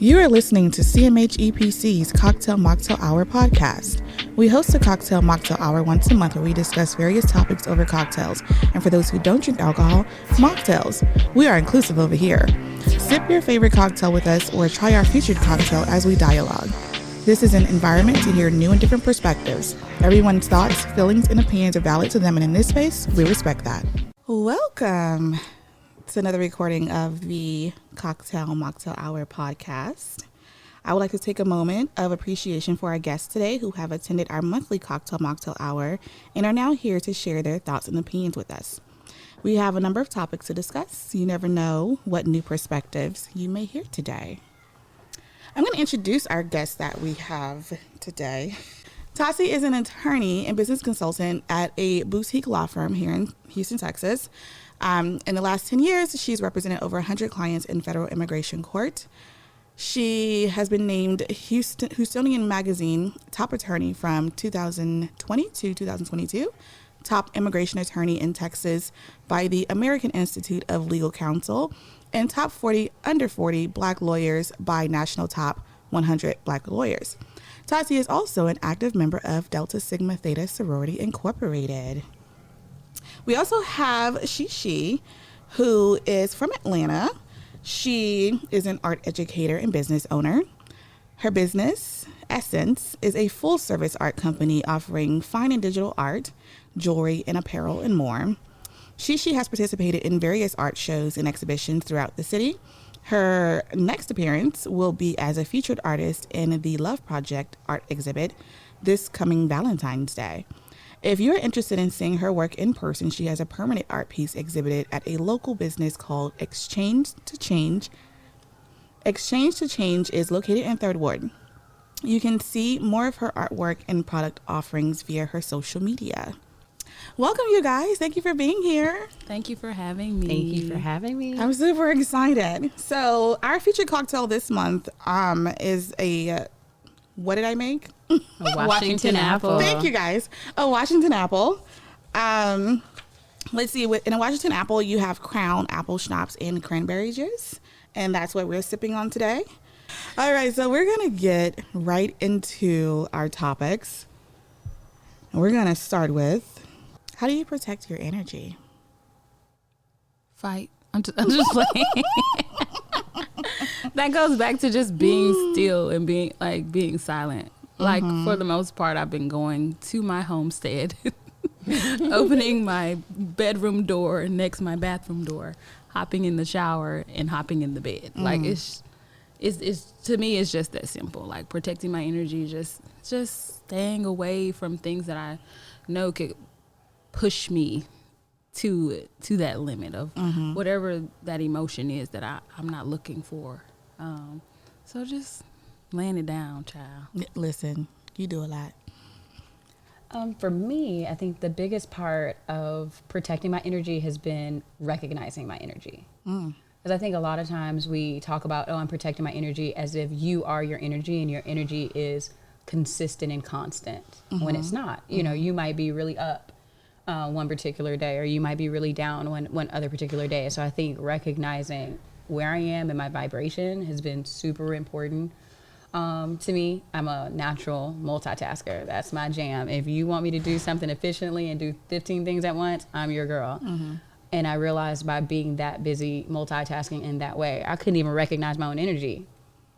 You are listening to CMH EPC's Cocktail Mocktail Hour podcast. We host a Cocktail Mocktail Hour once a month where we discuss various topics over cocktails. And for those who don't drink alcohol, mocktails. We are inclusive over here. Sip your favorite cocktail with us or try our featured cocktail as we dialogue. This is an environment to hear new and different perspectives. Everyone's thoughts, feelings, and opinions are valid to them, and in this space, we respect that. Welcome to another recording of the Cocktail Mocktail Hour podcast. I would like to take a moment of appreciation for our guests today who have attended our monthly Cocktail Mocktail Hour and are now here to share their thoughts and opinions with us. We have a number of topics to discuss. You never know what new perspectives you may hear today. I'm going to introduce our guests that we have today. Tassie is an attorney and business consultant at a boutique law firm here in Houston, Texas. In the last 10 years, she's represented over 100 clients in federal immigration court. She has been named Houstonian Magazine top attorney from 2020 to 2022, top immigration attorney in Texas by the American Institute of Legal Counsel, and top 40 under 40 black lawyers by National Top 100 Black Lawyers. Tassie is also an active member of Delta Sigma Theta Sorority Incorporated. We also have Shishi, who is from Atlanta. She is an art educator and business owner. Her business, Essence, is a full-service art company offering fine and digital art, jewelry, and apparel, and more. Shishi has participated in various art shows and exhibitions throughout the city. Her next appearance will be as a featured artist in the Love Project art exhibit this coming Valentine's Day. If you're interested in seeing her work in person, she has a permanent art piece exhibited at a local business called Exchange to Change. Exchange to Change is located in 3rd Ward. You can see more of her artwork and product offerings via her social media. Welcome, you guys. Thank you for being here. Thank you for having me. Thank you for having me. I'm super excited. So our featured cocktail this month is a, what did I make? A Washington apple. Thank you, guys. A Washington apple. Let's see. In a Washington apple, you have Crown apple schnapps and cranberry juice. And that's what we're sipping on today. All right. So we're going to get right into our topics. And we're going to start with, how do you protect your energy? Fight. I'm just playing. That goes back to just being still and being silent. Like, for the most part, I've been going to my homestead, opening my bedroom door next to my bathroom door, hopping in the shower, and hopping in the bed. Like, it's to me, it's just that simple. Like, protecting my energy, just staying away from things that I know could push me to that limit of whatever that emotion is that I'm not looking for. So just laying it down, child. Listen, you do a lot. For me, I think the biggest part of protecting my energy has been recognizing my energy. Because I think a lot of times we talk about, I'm protecting my energy as if you are your energy and your energy is consistent and constant when it's not. You know, you might be really up one particular day, or you might be really down one other particular day. So I think recognizing where I am and my vibration has been super important. To me, I'm a natural multitasker. That's my jam. If you want me to do something efficiently and do 15 things at once, I'm your girl. And I realized by being that busy multitasking in that way, I couldn't even recognize my own energy.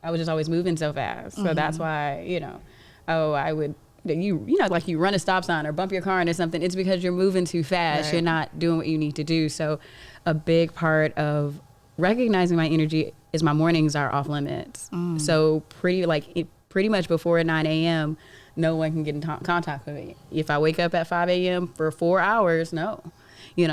I was just always moving so fast. So that's why, I would, like you run a stop sign or bump your car into something, it's because you're moving too fast. Right. You're not doing what you need to do. So a big part of recognizing my energy is my mornings are off limits. So pretty much before 9 a.m., no one can get in contact with me. If I wake up at 5 a.m. for 4 hours, no.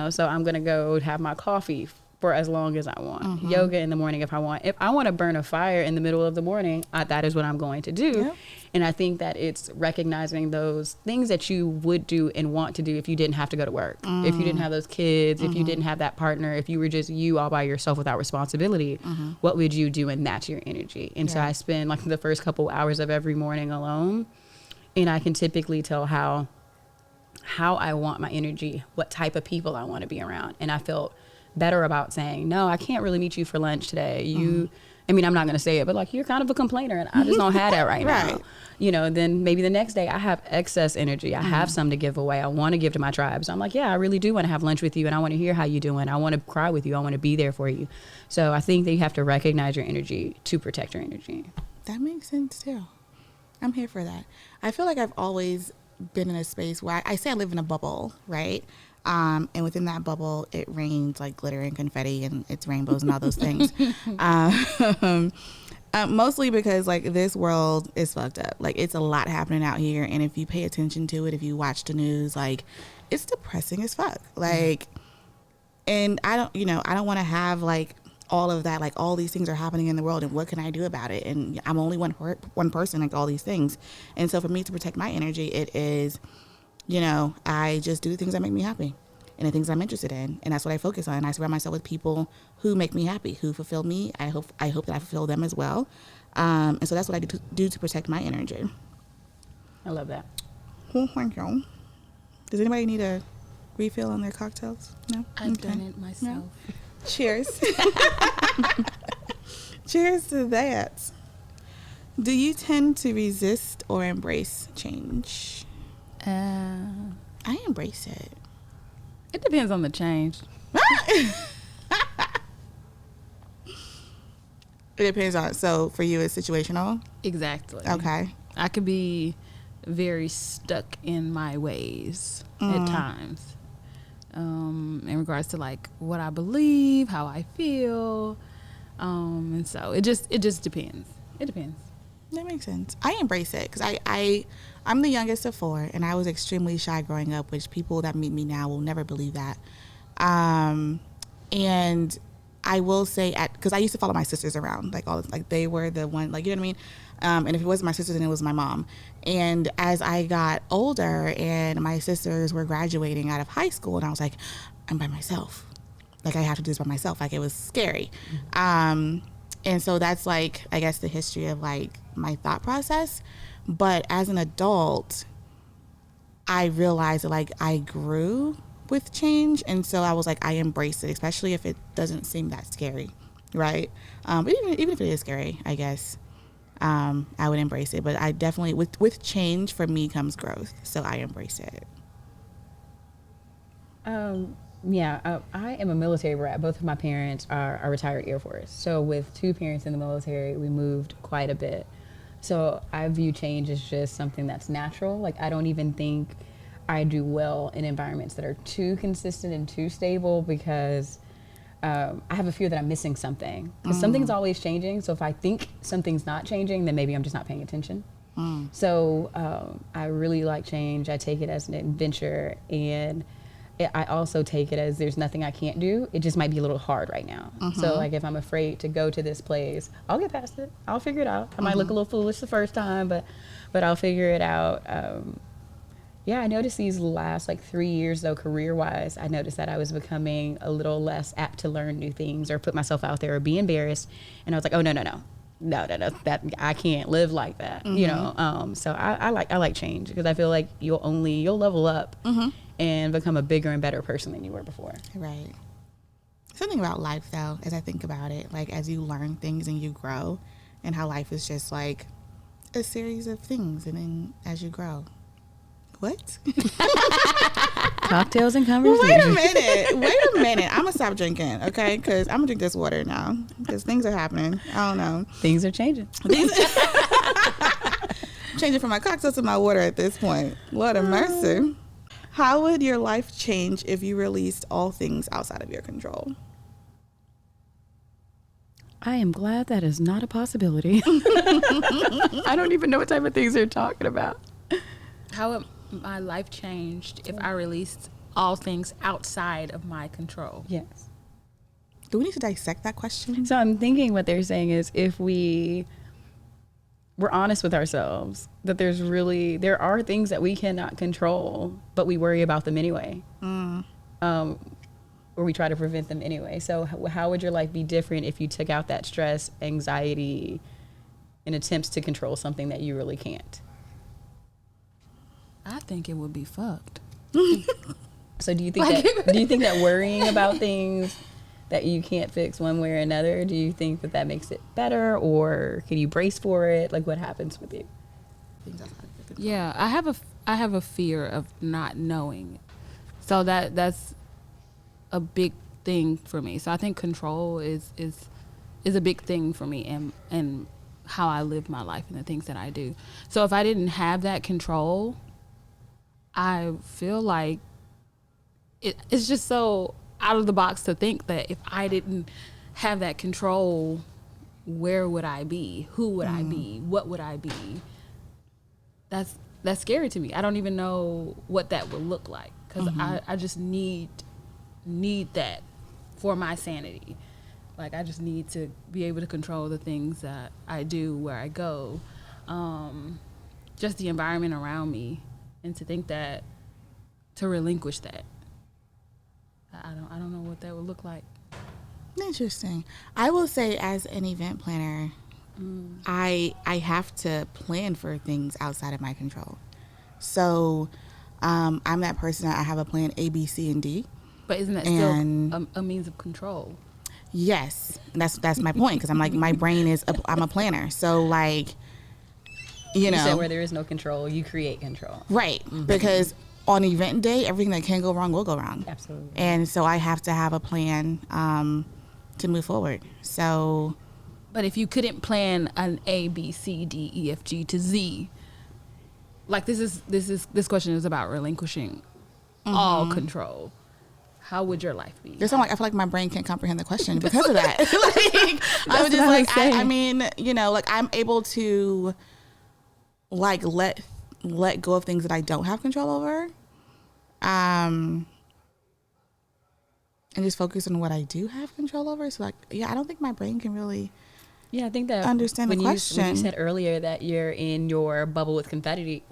So I'm going to go have my coffee for as long as I want. Yoga in the morning if I want. If I want to burn a fire in the middle of the morning, that is what I'm going to do. Yeah. And I think that it's recognizing those things that you would do and want to do if you didn't have to go to work, if you didn't have those kids, if you didn't have that partner, if you were just you all by yourself without responsibility, what would you do? And that's your energy. And so I spend like the first couple hours of every morning alone, and I can typically tell how I want my energy, what type of people I want to be around. And I felt better about saying, no, I can't really meet you for lunch today. I mean, I'm not going to say it, but like, you're kind of a complainer and I just don't have that right now. You know, then maybe the next day I have excess energy. I have some to give away. I want to give to my tribe. So I'm like, yeah, I really do want to have lunch with you and I want to hear how you're doing. I want to cry with you. I want to be there for you. So I think that you have to recognize your energy to protect your energy. That makes sense too. I'm here for that. I feel like I've always been in a space where I say I live in a bubble, right? And within that bubble, it rains like glitter and confetti and it's rainbows and all those things. Mostly because like this world is fucked up. Like it's a lot happening out here. And if you pay attention to it, if you watch the news, like it's depressing as fuck. Like, and I don't want to have like all of that, like all these things are happening in the world and what can I do about it? And I'm only one person, like all these things. And so for me to protect my energy, it is, I just do the things that make me happy and the things I'm interested in. And that's what I focus on. I surround myself with people who make me happy, who fulfill me. I hope that I fulfill them as well. And so that's what I do to protect my energy. I love that. Well, thank you. Does anybody need a refill on their cocktails? No? I've done it myself. No? Cheers. Cheers to that. Do you tend to resist or embrace change? I embrace it. It depends on the change. It depends on, so for you it's situational? Exactly. Okay. I could be very stuck in my ways at times. In regards to like what I believe, how I feel. And so it just depends. It depends. That makes sense. I embrace it because I'm the youngest of 4 and I was extremely shy growing up, which people that meet me now will never believe that. And I will say because I used to follow my sisters around, like they were the one, like, you know what I mean? And if it wasn't my sisters, then it was my mom. And as I got older and my sisters were graduating out of high school and I was like, I'm by myself. Like I have to do this by myself. Like it was scary. And so that's like, I guess the history of like my thought process. But as an adult, I realized that like I grew with change. And so I was like, I embrace it, especially if it doesn't seem that scary. Right. But even if it is scary, I guess, I would embrace it. But I definitely, with change for me comes growth. So I embrace it. Yeah, I am a military brat. Both of my parents are retired Air Force. So with 2 parents in the military, we moved quite a bit. So I view change as just something that's natural. Like I don't even think I do well in environments that are too consistent and too stable because I have a fear that I'm missing something. Because something's always changing. So if I think something's not changing, then maybe I'm just not paying attention. So I really like change. I take it as an adventure, and I also take it as there's nothing I can't do. It just might be a little hard right now. So like if I'm afraid to go to this place, I'll get past it. I'll figure it out. I might look a little foolish the first time, but I'll figure it out. Yeah, I noticed these last like 3 years though, career-wise, I noticed that I was becoming a little less apt to learn new things or put myself out there or be embarrassed. And I was like, oh, no, that I can't live like that, you know? So I like change because I feel like you'll level up and become a bigger and better person than you were before. Right. Something about life though, as I think about it, like as you learn things and you grow, and how life is just like a series of things, and then as you grow. What? Cocktails and conversation. Wait a minute. I'm gonna stop drinking, okay? Because I'm gonna drink this water now because things are happening. I don't know. Things are changing. Changing from my cocktail to my water at this point. Lord of mercy. How would your life change if you released all things outside of your control? I am glad that is not a possibility. I don't even know what type of things they're talking about. How would my life changed if I released all things outside of my control? Yes. Do we need to dissect that question? So I'm thinking what they're saying is if we're honest with ourselves, that there are things that we cannot control, but we worry about them anyway. Or we try to prevent them anyway. So how would your life be different if you took out that stress, anxiety, and attempts to control something that you really can't? I think it would be fucked. So do you think that worrying about things that you can't fix one way or another, do you think that makes it better, or can you brace for it? Like, what happens with you? Yeah, I have a fear of not knowing. So that's a big thing for me. So I think control is a big thing for me, and how I live my life and the things that I do. So if I didn't have that control, I feel like it's just so out of the box to think that if I didn't have that control, where would I be? Who would I be? What would I be? That's scary to me. I don't even know what that would look like, because I just need that for my sanity. Like, I just need to be able to control the things that I do, where I go, just the environment around me, and to think that, to relinquish that, I don't know what that would look like. Interesting. I will say, as an event planner, I have to plan for things outside of my control. So I'm that person that I have a plan A, B, C, and D. But isn't that still a means of control? Yes, that's my point, because I'm like, my brain is I'm a planner, so like, you know, said where there is no control, you create control, right? Because on event day, everything that can go wrong will go wrong. Absolutely. And so I have to have a plan to move forward. So, but if you couldn't plan an A, B, C, D, E, F, G to Z, like this question is about relinquishing all control. How would your life be? There's something like, I feel like my brain can't comprehend the question because of that. Like, I'm just like, I mean, you know, like, I'm able to like let go of things that I don't have control over, and just focus on what I do have control over. So like, yeah, I don't think my brain can really I think that understand the question. When you said earlier that you're in your bubble with confetti,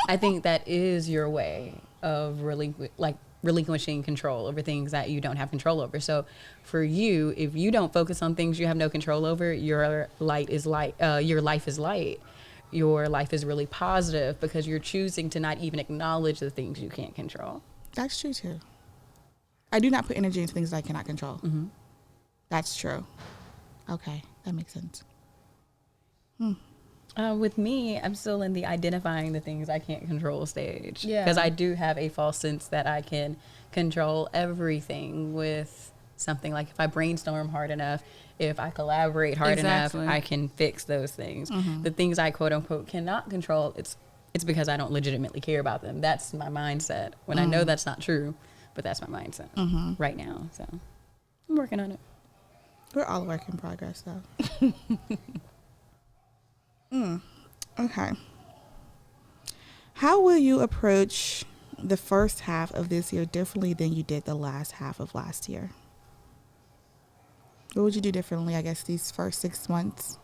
I think that is your way of relinquishing control over things that you don't have control over. So for you, if you don't focus on things you have no control over, your life is light. Your life is light. Your life is really positive, because you're choosing to not even acknowledge the things you can't control. That's true too. I do not put energy into things that I cannot control. That's true. Okay, that makes sense. With me, I'm still in the identifying the things I can't control stage. Yeah. Because I do have a false sense that I can control everything with something. Like, if I brainstorm hard enough, if I collaborate hard enough, I can fix those things. The things I quote unquote cannot control, it's because I don't legitimately care about them. That's my mindset. When I know that's not true, but that's my mindset right now. So I'm working on it. We're all a work in progress, though. Okay. How will you approach the first half of this year differently than you did the last half of last year? What would you do differently, I guess, these first 6 months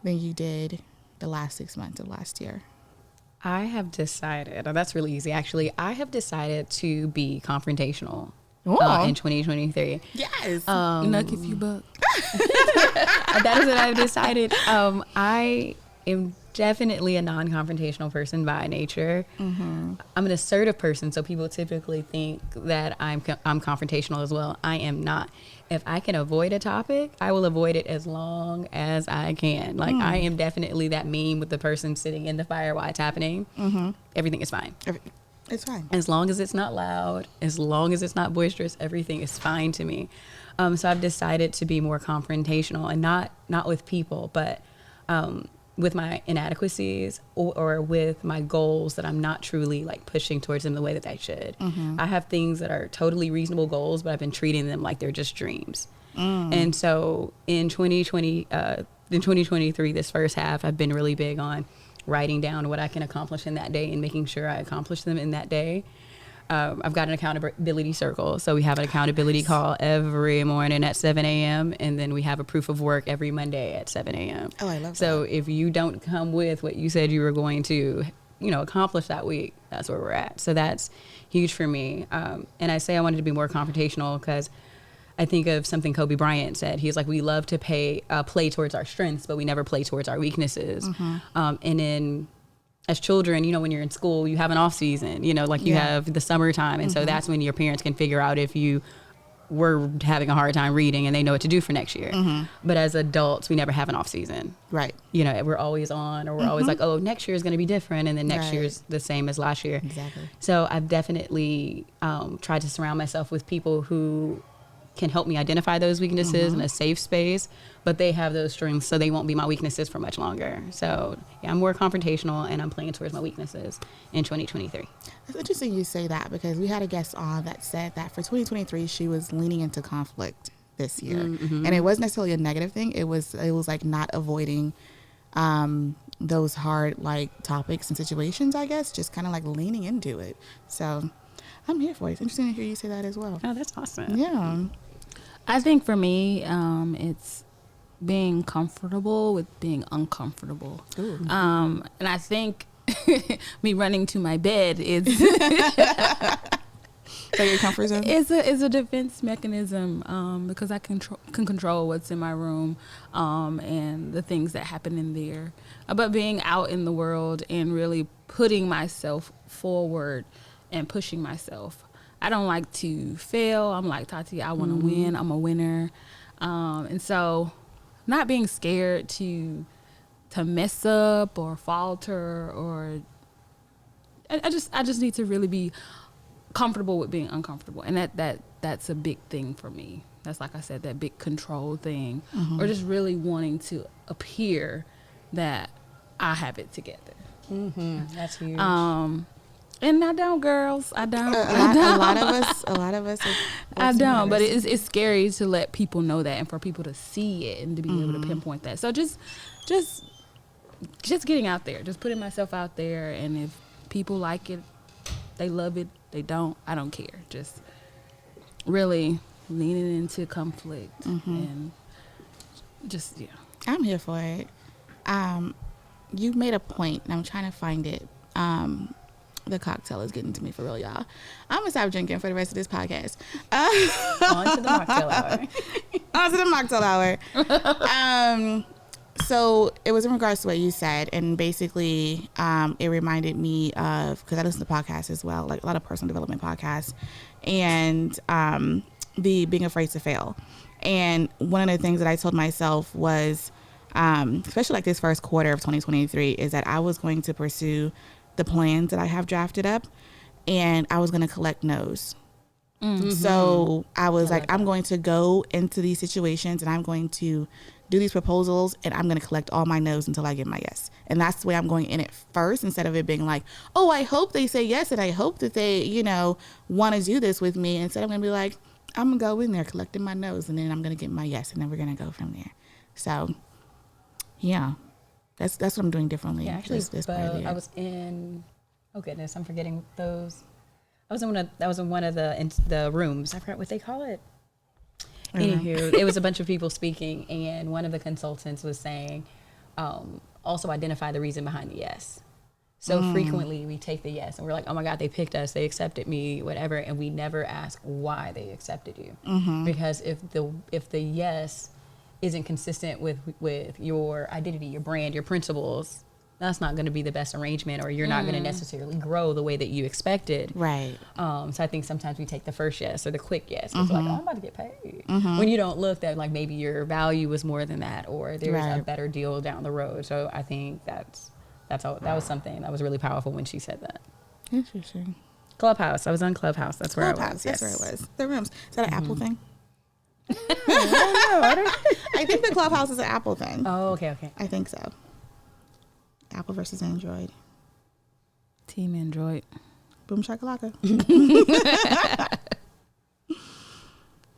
than you did the last 6 months of last year? I have decided, that's really easy actually, I have decided to be confrontational in 2023. Yes. Nuck if you buck. That is what I've decided. I am definitely a non-confrontational person by nature. I'm an assertive person, so people typically think that I'm confrontational as well. I am not. If I can avoid a topic, I will avoid it as long as I can. Like, I am definitely that meme with the person sitting in the fire while it's happening. Everything is fine. It's fine. As long as it's not loud, as long as it's not boisterous, everything is fine to me. So I've decided to be more confrontational, and not with people, but with my inadequacies or with my goals that I'm not truly like pushing towards them the way that I should. I have things that are totally reasonable goals, but I've been treating them like they're just dreams. And so in 2023, this first half, I've been really big on writing down what I can accomplish in that day and making sure I accomplish them in that day. I've got an accountability circle. So we have an accountability call every morning at 7 a.m. And then we have a proof of work every Monday at 7 a.m. Oh, I love that. So if you don't come with what you said you were going to, accomplish that week, that's where we're at. So that's huge for me. And I say I wanted to be more confrontational because I think of something Kobe Bryant said. He's like, we love to play towards our strengths, but we never play towards our weaknesses. And as children, when you're in school, you have an off season, you have the summertime. And so that's when your parents can figure out if you we're having a hard time reading and they know what to do for next year. Mm-hmm. But as adults, we never have an off season. Right. You know, we're always on, or we're always like, oh, next year is going to be different. And then next Right. year's the same as last year. Exactly. So I've definitely tried to surround myself with people who can help me identify those weaknesses in a safe space, but they have those strengths, so they won't be my weaknesses for much longer. So yeah, I'm more confrontational, and I'm playing towards my weaknesses in 2023. It's interesting you say that, because we had a guest on that said that for 2023 she was leaning into conflict this year, and it wasn't necessarily a negative thing. It was like not avoiding those hard like topics and situations, I guess, just kind of like leaning into it. So I'm here for it. It's interesting to hear you say that as well. Oh, that's awesome. Yeah. I think for me, it's being comfortable with being uncomfortable. And I think me running to my bed is So your comfort zone? is a defense mechanism, because I can control what's in my room and the things that happen in there. But being out in the world and really putting myself forward and pushing myself. I don't like to fail. I'm like, Tati, I want to win. I'm a winner. And so not being scared to mess up or falter, or I just need to really be comfortable with being uncomfortable. And that's a big thing for me. That's, like I said, that big control thing, or just really wanting to appear that I have it together. That's huge. And I don't, girls. I don't. A lot of us. I don't. But it's scary to let people know that, and for people to see it and to be able to pinpoint that. So just getting out there, just putting myself out there, and if people like it, they love it. They don't, I don't care. Just really leaning into conflict and just I'm here for it. You made a point, and I'm trying to find it. The cocktail is getting to me for real, y'all. I'm gonna stop drinking for the rest of this podcast. On to the mocktail hour. On to the mocktail hour. So it was in regards to what you said, and basically it reminded me of, because I listen to podcasts as well, like a lot of personal development podcasts, and the being afraid to fail. And one of the things that I told myself was, especially like this first quarter of 2023, is that I was going to pursue the plans that I have drafted up, and I was going to collect no's. So I was like, I'm going to go into these situations, and I'm going to do these proposals, and I'm going to collect all my no's until I get my yes. And that's the way I'm going in it first, instead of it being like, oh, I hope they say yes, and I hope that they, want to do this with me. Instead, I'm going to be like, I'm going to go in there collecting my no's, and then I'm going to get my yes, and then we're going to go from there. So, yeah. That's what I'm doing differently. Yeah, actually, this part of the year. I was in. Oh goodness, I'm forgetting those. I was in one of the rooms. I forgot what they call it. Anywho, it was a bunch of people speaking, and one of the consultants was saying, also identify the reason behind the yes. So frequently we take the yes, and we're like, oh my God, they picked us, they accepted me, whatever, and we never ask why they accepted you, because if the yes isn't consistent with your identity, your brand, your principles, that's not going to be the best arrangement, or you're not going to necessarily grow the way that you expected. Right. So I think sometimes we take the first yes or the quick yes. It's like, oh, I'm about to get paid. When you don't look that, like, maybe your value was more than that, or there's a better deal down the road. So I think that was something that was really powerful when she said that. Interesting. Clubhouse. I was on Clubhouse. That's where I was. That's where it was. The rooms. Is that an Apple thing? I don't know. I think the Clubhouse is an Apple thing. Oh, okay. I think so. Apple versus Android. Team Android. Boom shakalaka.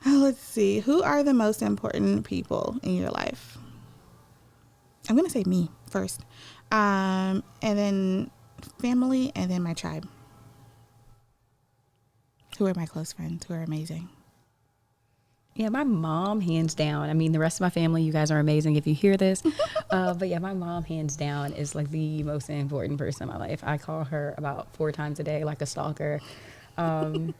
Let's see. Who are the most important people in your life? I'm going to say me first. And then family, and then my tribe. Who are my close friends, who are amazing. Yeah, my mom, hands down. I mean, the rest of my family, you guys are amazing if you hear this. But yeah, my mom, hands down, is like the most important person in my life. I call her about 4 times a day, like a stalker. And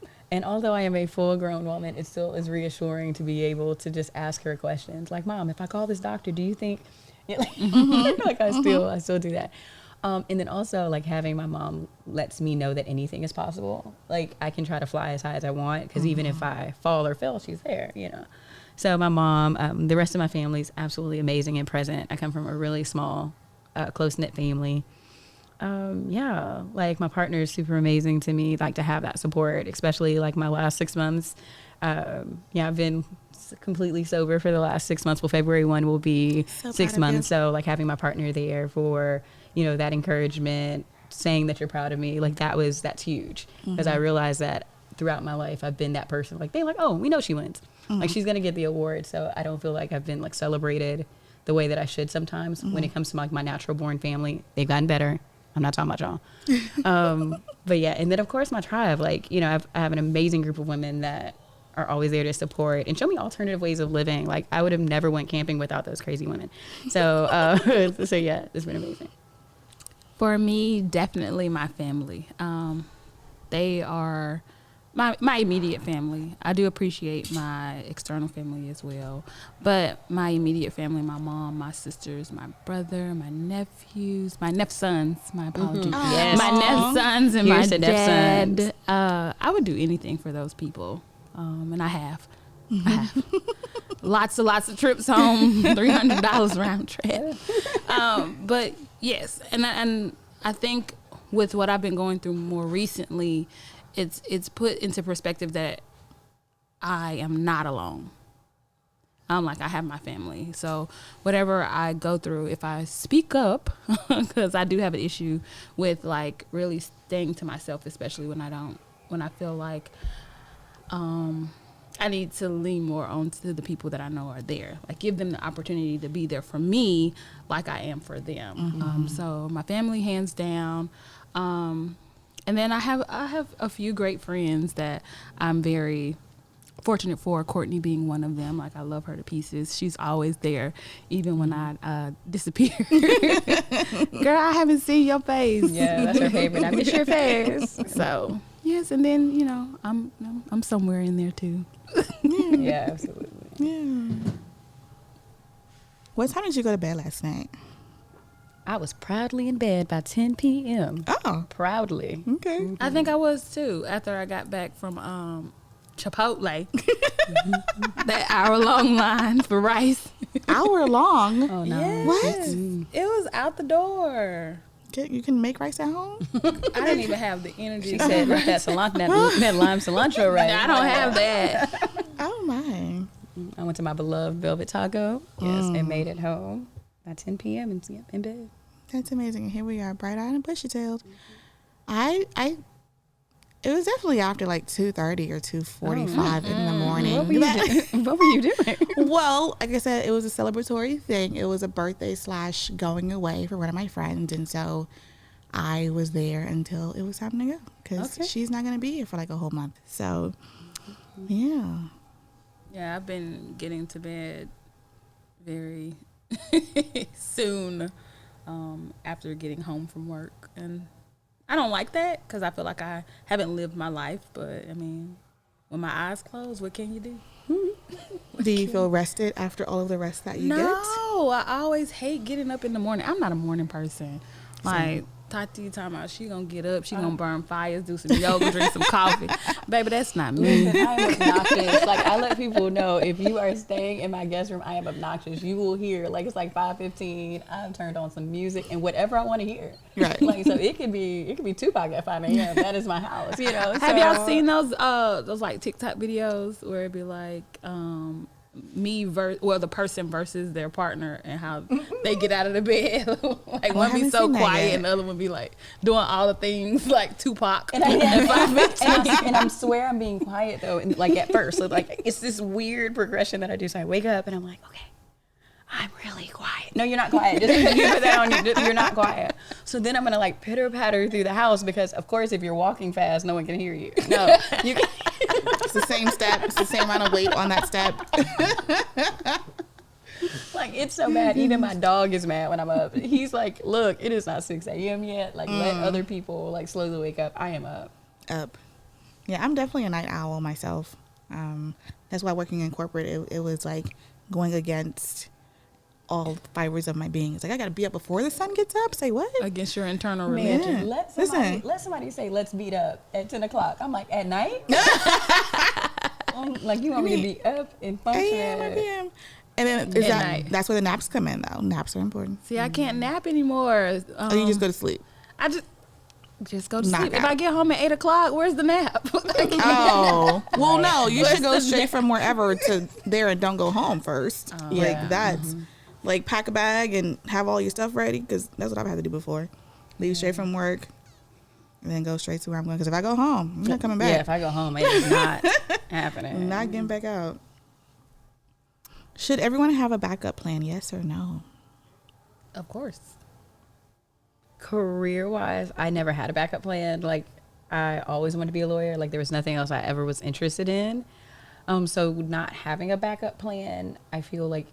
although I am a full-grown woman, it still is reassuring to be able to just ask her questions. Like, Mom, if I call this doctor, do you think... Yeah, like I still do that. And then also like having my mom lets me know that anything is possible. Like I can try to fly as high as I want because even if I fall or fail, she's there, you know. So my mom, the rest of my family is absolutely amazing and present. I come from a really small, close-knit family. Yeah, like my partner is super amazing to me, like to have that support, especially like my last 6 months. Yeah, I've been completely sober for the last 6 months. Well, February 1 will be So 6 months. So like having my partner there for, you know, that encouragement, saying that you're proud of me, like that's huge. Because I realized that throughout my life, I've been that person. Like they're like, oh, we know she wins. Like she's going to get the award. So I don't feel like I've been like celebrated the way that I should sometimes when it comes to like my natural born family. They've gotten better. I'm not talking about y'all. But yeah, and then of course my tribe, like, you know, I have an amazing group of women that are always there to support and show me alternative ways of living. Like I would have never went camping without those crazy women. So, so yeah, it's been amazing. For me, definitely my family. They are my immediate family. I do appreciate my external family as well, but my immediate family, my mom, my sisters, my brother, my nephews, my nepsons, my apologies. Yes. My nepsons and Here's my the dad. nepsons. I would do anything for those people, and I have. Lots of trips home, $300 round trip. But yes, and I think with what I've been going through more recently, it's put into perspective that I am not alone. Like I have my family, so whatever I go through, if I speak up, because I do have an issue with like really staying to myself, especially when I feel like I need to lean more onto the people that I know are there. Like give them the opportunity to be there for me like I am for them. So my family, hands down. And then I have a few great friends that I'm very fortunate for, Courtney being one of them. Like I love her to pieces. She's always there, even when I disappear. Girl, I haven't seen your face. Yeah, that's her favorite. I miss your face. So yes, and then you know I'm somewhere in there too. Yeah, absolutely. Yeah. What time did you go to bed last night? I was proudly in bed by 10 p.m. Oh, Proudly. okay. I think I was too after I got back from Chipotle. That hour-long line for rice. Hour long. Oh, no. Yes. What? It was out the door. You can make rice at home? I didn't even have the energy. She said, like that lime cilantro right. I don't have that. Oh, my. I went to my beloved Velvet Taco. Yes, and made it home by 10 p.m. and in bed. That's amazing. And here we are, bright-eyed and bushy-tailed. It was definitely after like 2:30 or 2:45 in the morning. What were you doing? What were you doing? Well, like I said, it was a celebratory thing. It was a birthday / going away for one of my friends. And so I was there until it was time to go because she's not going to be here for like a whole month. So, yeah. Yeah, I've been getting to bed very soon after getting home from work. And I don't like that because I feel like I haven't lived my life. But, I mean, when my eyes close, what can you do? Do you feel rested after all of the rest that you get? No, I always hate getting up in the morning. I'm not a morning person. Like, Tati talking about she gonna get up, she gonna burn fires, do some yoga, drink some coffee. Baby, that's not me. Listen, I am obnoxious. Like, I let people know if you are staying in my guest room, I am obnoxious. You will hear, like, it's like 5:15. I've turned on some music and whatever I want to hear. Right. Like, so it could be Tupac at 5 a.m. That is my house, you know. Have y'all seen those like TikTok videos where it'd be like the person versus their partner and how they get out of the bed? Like one be so quiet and the other one be like doing all the things like Tupac. And I swear I'm being quiet though, and like at first, so like it's this weird progression that I do. So I wake up and I'm like, okay, I'm really quiet. No, you're not quiet. Just you put that on. You're not quiet. So then I'm gonna like pitter patter through the house because of course if you're walking fast, no one can hear you. No, you can. It's the same step. It's the same amount of weight on that step. Like, it's so bad. Even my dog is mad when I'm up. He's like, look, it is not 6 a.m. yet. Like, let other people, like, slowly wake up. I am up. Yeah, I'm definitely a night owl myself. That's why working in corporate, it was, like, going against all fibers of my being. It's like, I got to be up before the sun gets up. Say what? Against your internal Man, religion. let somebody say, let's meet up at 10 o'clock. I'm like, at night? Like, you want me to be up and function at PM. And then that's where the naps come in, though. Naps are important. See, I can't nap anymore. Oh, you just go to sleep. I just go to Knock sleep. out. If I get home at 8 o'clock, where's the nap? Oh, well, no, you should go Where's the straight nap? from wherever to there and don't go home first. Yeah. That's like pack a bag and have all your stuff ready, because that's what I've had to do before. Leave straight from work and then go straight to where I'm going. Because if I go home, I'm not coming back. Yeah, if I go home, it's not happening. I'm not getting back out. Should everyone have a backup plan? Yes or no? Of course. Career-wise, I never had a backup plan. Like, I always wanted to be a lawyer. Like, there was nothing else I ever was interested in. So not having a backup plan, I feel like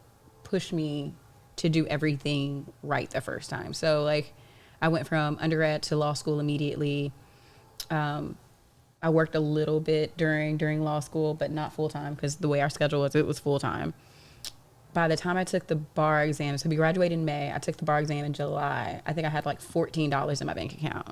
pushed me to do everything right the first time. So, like, I went from undergrad to law school immediately. I worked a little bit during law school, but not full-time, because the way our schedule was, it was full-time. By the time I took the bar exam, so we graduated in May, I took the bar exam in July. I think I had like $14 in my bank account.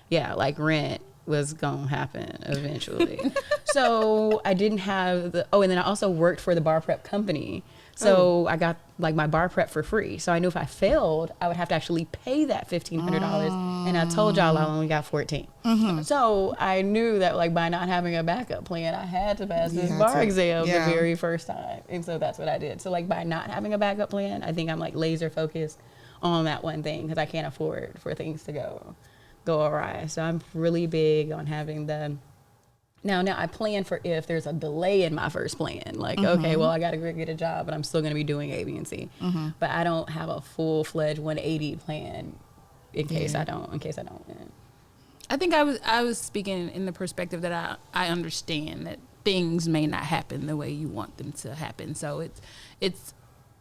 Yeah, like rent was going to happen eventually. So I didn't have and then I also worked for the bar prep company. So I got like my bar prep for free. So I knew if I failed, I would have to actually pay that $1,500. And I told y'all I only got 14. So I knew that like by not having a backup plan, I had to pass this bar exam the very first time. And so that's what I did. So like by not having a backup plan, I think I'm like laser focused on that one thing, because I can't afford for things to go awry. So I'm really big on having Now I plan for if there's a delay in my first plan. Like, okay, well, I got to go get a job, but I'm still going to be doing A, B, and C. But I don't have a full-fledged 180 plan in case I don't win. I think I was speaking in the perspective that I understand that things may not happen the way you want them to happen. So it's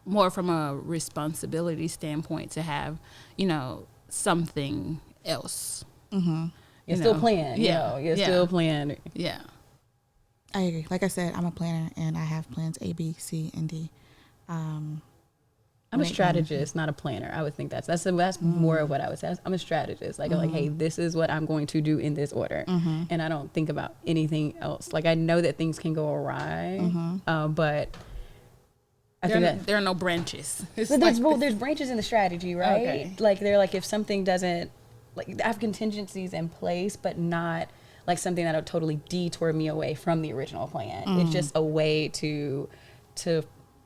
more from a responsibility standpoint to have, something else. You're still playing. You're still playing. Yeah. I agree. Like I said, I'm a planner, and I have plans A, B, C, and D. I'm a strategist, not a planner. I would think that's more of what I would say. I'm a strategist. Like, hey, this is what I'm going to do in this order. And I don't think about anything else. Like, I know that things can go awry, but I think that there are no branches. But there's branches in the strategy, right? Okay. Like, they're like, if something doesn't, like, I have contingencies in place, but not like something that'll totally detour me away from the original plan. It's just a way to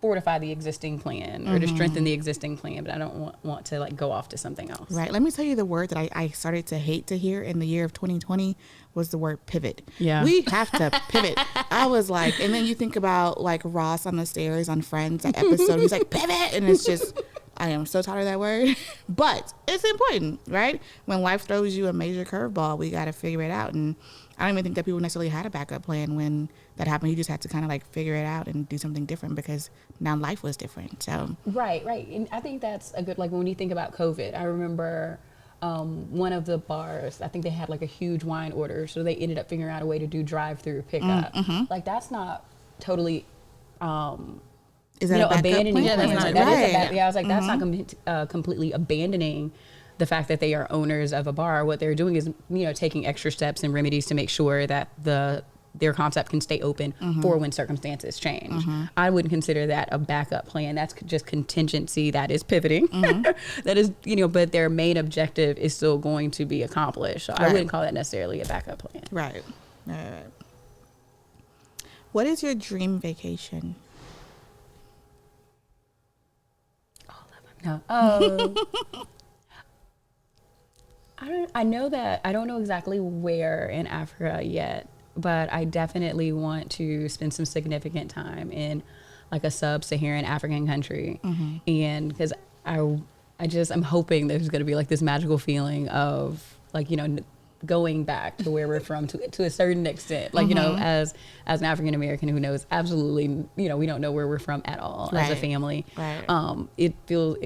fortify the existing plan or to strengthen the existing plan, but I don't want to like go off to something else. Right. Let me tell you the word that I started to hate to hear in the year of 2020 was the word pivot. Yeah. We have to pivot. I was like, and then you think about like Ross on the stairs on Friends, that episode, he's like, pivot. And it's just, I am so tired of that word, but it's important, right? When life throws you a major curveball, we got to figure it out. And I don't even think that people necessarily had a backup plan when that happened. You just had to kind of like figure it out and do something different because now life was different. So Right. And I think that's a good, like when you think about COVID, I remember one of the bars, I think they had like a huge wine order. So they ended up figuring out a way to do drive-through pickup. Like that's not totally, is that a backup abandoning plan? Yeah, that's plans. not That is right. I was like, that's not completely abandoning the fact that they are owners of a bar. What they're doing is, taking extra steps and remedies to make sure that their concept can stay open for when circumstances change. I wouldn't consider that a backup plan. That's just contingency. That is pivoting. That is, but their main objective is still going to be accomplished. So I wouldn't call that necessarily a backup plan. Right. What is your dream vacation? No. I know that I don't know exactly where in Africa yet, but I definitely want to spend some significant time in like a sub-Saharan African country. And because I'm hoping there's going to be like this magical feeling of like, going back to where we're from to a certain extent, like, as an African American who knows absolutely, we don't know where we're from at all as a family. Right. It feels,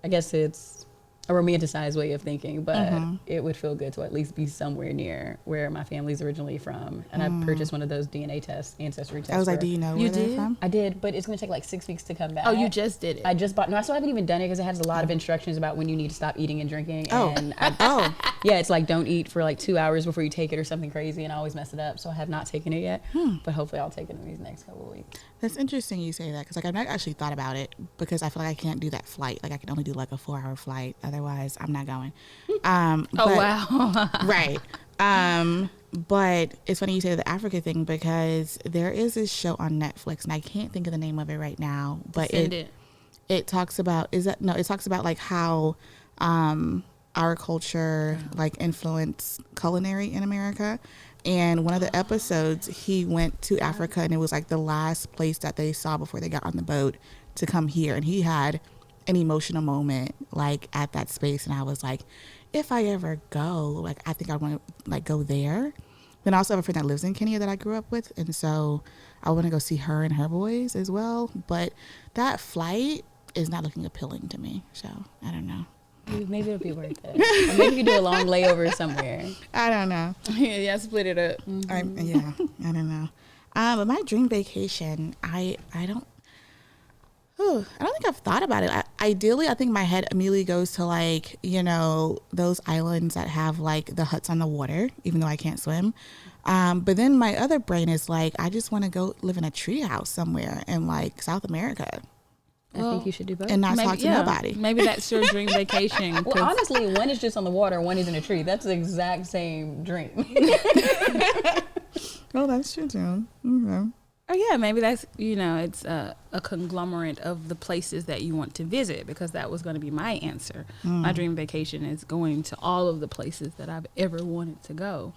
I guess it's a romanticized way of thinking, but it would feel good to at least be somewhere near where my family's originally from. And I purchased one of those DNA tests, ancestry tests. I was like, do you know where they're from? I did, but it's going to take like 6 weeks to come back. Oh, you just did it. I just bought. No, I still haven't even done it because it has a lot of instructions about when you need to stop eating and drinking. And yeah, it's like don't eat for like 2 hours before you take it or something crazy, and I always mess it up. So I have not taken it yet, but hopefully I'll take it in these next couple of weeks. That's interesting you say that, because like I've not actually thought about it, because I feel like I can't do that flight. Like I can only do like a 4-hour flight. Otherwise, I'm not going. Wow. Right. But it's funny you say the Africa thing, because there is this show on Netflix, and I can't think of the name of it right now, but it talks about it talks about like how our culture like influenced culinary in America. And one of the episodes, he went to Africa, and it was like the last place that they saw before they got on the boat to come here. And he had an emotional moment like at that space. And I was like, if I ever go, like, I think I want to like go there. Then I also have a friend that lives in Kenya that I grew up with. And so I want to go see her and her boys as well. But that flight is not looking appealing to me. So I don't know. Maybe it'll be worth it. Or maybe you do a long layover somewhere. I don't know. Yeah, split it up. I don't know. But my dream vacation, I don't think I've thought about it. Ideally, I think my head immediately goes to like, those islands that have like the huts on the water, even though I can't swim. But then my other brain is like, I just want to go live in a treehouse somewhere in like South America. I think you should do both. And not talk to nobody. Maybe that's your dream vacation. Well, honestly, one is just on the water, one is in a tree. That's the exact same dream. Oh, that's true too. Mm-hmm. Oh yeah, maybe that's it's a conglomerate of the places that you want to visit, because that was going to be my answer. My dream vacation is going to all of the places that I've ever wanted to go,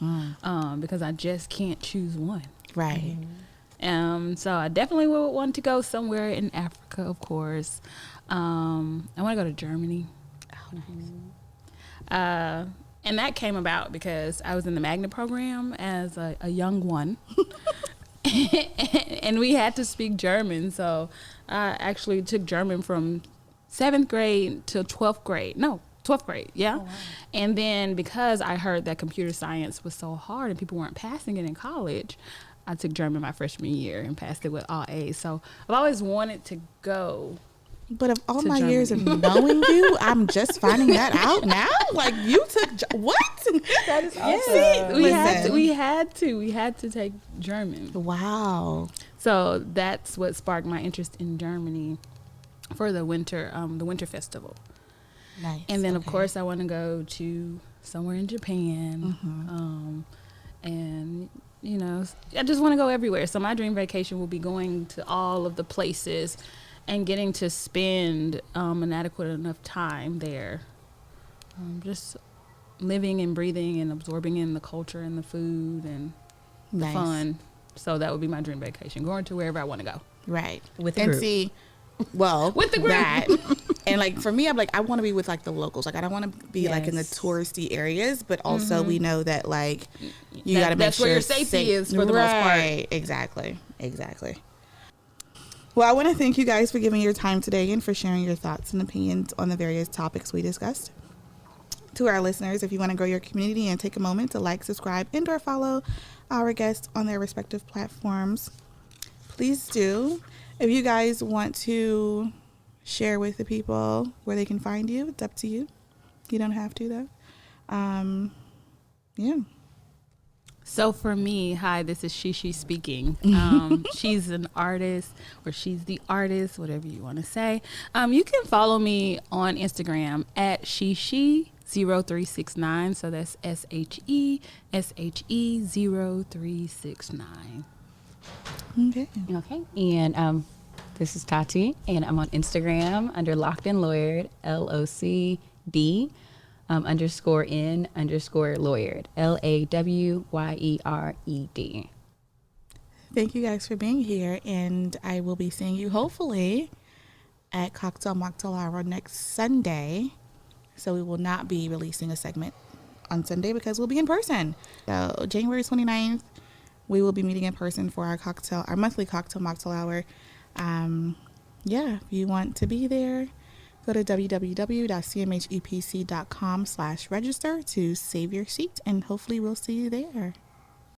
because I just can't choose one. Right. So I definitely would want to go somewhere in Africa, of course. I want to go to Germany. Oh, nice. And that came about because I was in the magnet program as a young one. And we had to speak German. So I actually took German from 7th grade to 12th grade. No, 12th grade, yeah. Oh, wow. And then because I heard that computer science was so hard and people weren't passing it in college, I took German my freshman year and passed it with all A's. So I've always wanted to go. But of all my years of knowing you, I'm just finding that out now. Like, you took what? That is awesome. We had to take German. Wow. So that's what sparked my interest in Germany for the winter festival. Nice. And then of course I want to go to somewhere in Japan. And I just want to go everywhere. So my dream vacation will be going to all of the places and getting to spend an adequate enough time there. Just living and breathing and absorbing in the culture and the food and the fun. So that would be my dream vacation, going to wherever I want to go. Right. With the group. See, well, with the group. That, and like for me, I'm like, I want to be with like the locals. Like I don't want to be like in the touristy areas, but also we know that like you got to make sure that's where your safety is for the most part. Right. Exactly. Well, I want to thank you guys for giving your time today and for sharing your thoughts and opinions on the various topics we discussed. To our listeners, if you want to grow your community and take a moment to like, subscribe, and or follow our guests on their respective platforms, please do. If you guys want to share with the people where they can find you, it's up to you. You don't have to, though. Yeah. So for me, hi, this is Shishi speaking. She's an artist, or she's the artist, whatever you want to say. You can follow me on Instagram at Shishi0369. So that's SHE0369. Okay. And this is Tati, and I'm on Instagram under Locked and Lawyered, LOCD. _N_Lawyered, LAWYERED. Thank you guys for being here, and I will be seeing you hopefully at Mocktail Hour next Sunday. So we will not be releasing a segment on Sunday because we'll be in person. So January 29th, we will be meeting in person for our monthly Mocktail Hour. If you want to be there, Go to www.cmhepc.com/register to save your seat, and hopefully we'll see you there.